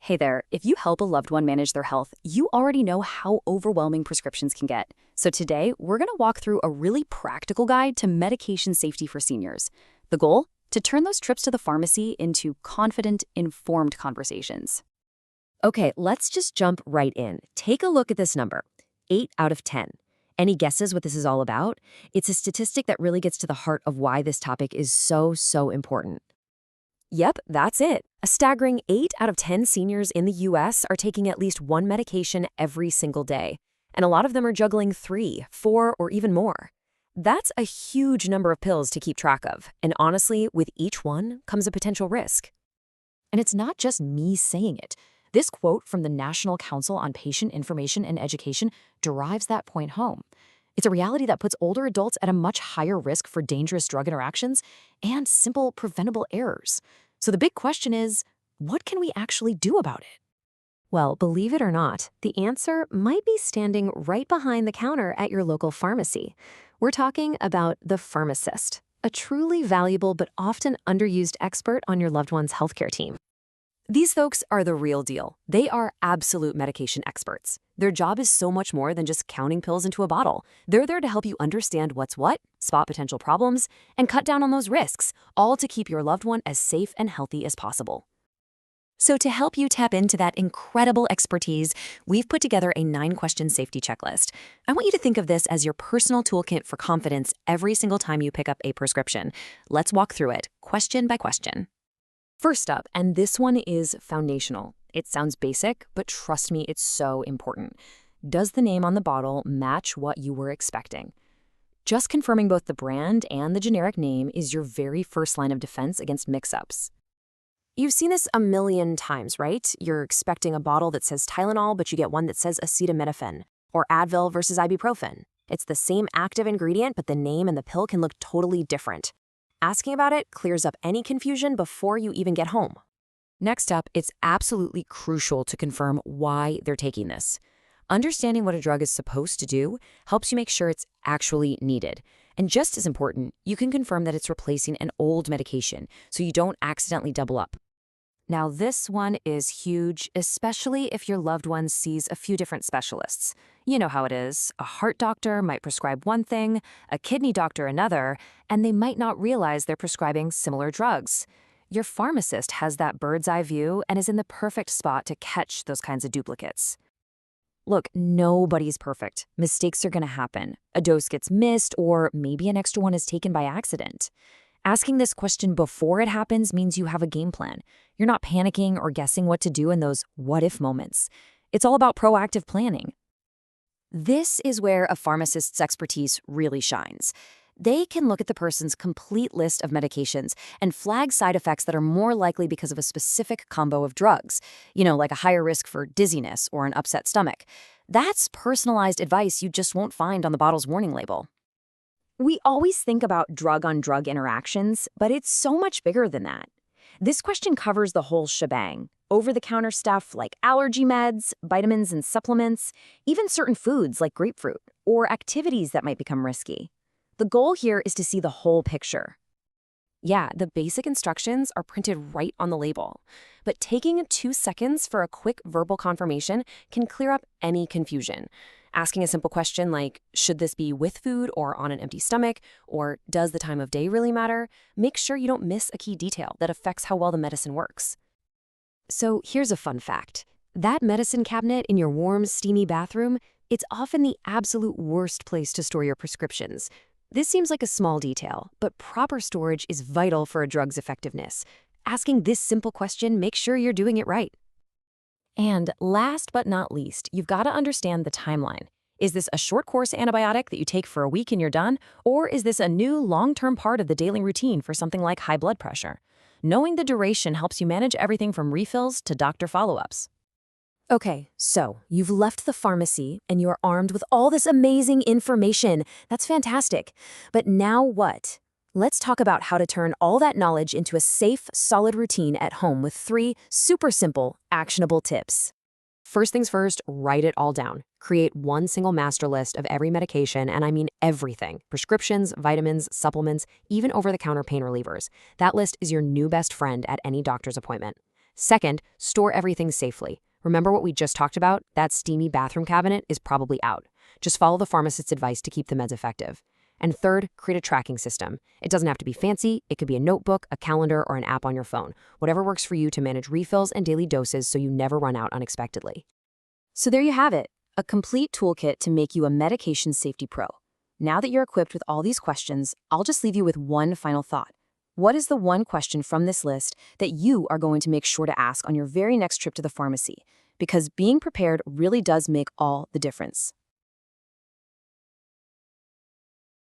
Hey there, if you help a loved one manage their health, you already know how overwhelming prescriptions can get. So today, we're going to walk through a really practical guide to medication safety for seniors. The goal? To turn those trips to the pharmacy into confident, informed conversations. Okay, let's just jump right in. Take a look at this number, 8 out of 10. Any guesses what this is all about? It's a statistic that really gets to the heart of why this topic is so important. Yep, that's it. A staggering 8 out of 10 seniors in the US are taking at least one medication every single day. And a lot of them are juggling 3, 4, or even more. That's a huge number of pills to keep track of. And honestly, with each one comes a potential risk. And it's not just me saying it. This quote from the National Council on Patient Information and Education drives that point home. It's a reality that puts older adults at a much higher risk for dangerous drug interactions and simple preventable errors. So the big question is, what can we actually do about it? Well, believe it or not, the answer might be standing right behind the counter at your local pharmacy. We're talking about the Pharmacist, a truly valuable but often underused expert on your loved one's healthcare team. These folks are the real deal. They are absolute medication experts. Their job is so much more than just counting pills into a bottle. They're there to help you understand what's what, spot potential problems, and cut down on those risks, all to keep your loved one as safe and healthy as possible. So to help you tap into that incredible expertise, we've put together a 9-question safety checklist. I want you to think of this as your personal toolkit for confidence every single time you pick up a prescription. Let's walk through it, question by question. First up, and this one is foundational. It sounds basic, but trust me, it's so important. Does the name on the bottle match what you were expecting? Just confirming both the brand and the generic name is your very first line of defense against mix-ups. You've seen this a million times, right? You're expecting a bottle that says Tylenol, but you get one that says acetaminophen, or Advil versus ibuprofen. It's the same active ingredient, but the name and the pill can look totally different. Asking about it clears up any confusion before you even get home. Next up, it's absolutely crucial to confirm why they're taking this. Understanding what a drug is supposed to do helps you make sure it's actually needed. And just as important, you can confirm that it's replacing an old medication so you don't accidentally double up. Now, this one is huge, especially if your loved one sees a few different specialists. You know how it is. A heart doctor might prescribe one thing, a kidney doctor another, and they might not realize they're prescribing similar drugs. Your pharmacist has that bird's eye view and is in the perfect spot to catch those kinds of duplicates. Look, nobody's perfect. Mistakes are going to happen. A dose gets missed, or maybe an extra one is taken by accident. Asking this question before it happens means you have a game plan. You're not panicking or guessing what to do in those what-if moments. It's all about proactive planning. This is where a pharmacist's expertise really shines. They can look at the person's complete list of medications and flag side effects that are more likely because of a specific combo of drugs, like a higher risk for dizziness or an upset stomach. That's personalized advice you just won't find on the bottle's warning label. We always think about drug-on-drug interactions, but it's so much bigger than that. This question covers the whole shebang. Over-the-counter stuff like allergy meds, vitamins and supplements, even certain foods like grapefruit, or activities that might become risky. The goal here is to see the whole picture. Yeah, the basic instructions are printed right on the label, but taking 2 seconds for a quick verbal confirmation can clear up any confusion. Asking a simple question like, should this be with food or on an empty stomach? Or does the time of day really matter? Make sure you don't miss a key detail that affects how well the medicine works. So here's a fun fact. That medicine cabinet in your warm, steamy bathroom, it's often the absolute worst place to store your prescriptions. This seems like a small detail, but proper storage is vital for a drug's effectiveness. Asking this simple question makes sure you're doing it right. And last but not least, you've got to understand the timeline. Is this a short course antibiotic that you take for a week and you're done? Or is this a new long-term part of the daily routine for something like high blood pressure? Knowing the duration helps you manage everything from refills to doctor follow-ups. Okay, so you've left the pharmacy and you're armed with all this amazing information. That's fantastic. But now what? Let's talk about how to turn all that knowledge into a safe, solid routine at home with 3 super simple, actionable tips. First things first, write it all down. Create one single master list of every medication, and I mean everything. Prescriptions, vitamins, supplements, even over-the-counter pain relievers. That list is your new best friend at any doctor's appointment. Second, store everything safely. Remember what we just talked about? That steamy bathroom cabinet is probably out. Just follow the pharmacist's advice to keep the meds effective. And third, create a tracking system. It doesn't have to be fancy. It could be a notebook, a calendar, or an app on your phone. Whatever works for you to manage refills and daily doses so you never run out unexpectedly. So there you have it, a complete toolkit to make you a medication safety pro. Now that you're equipped with all these questions, I'll just leave you with one final thought. What is the one question from this list that you are going to make sure to ask on your very next trip to the pharmacy? Because being prepared really does make all the difference.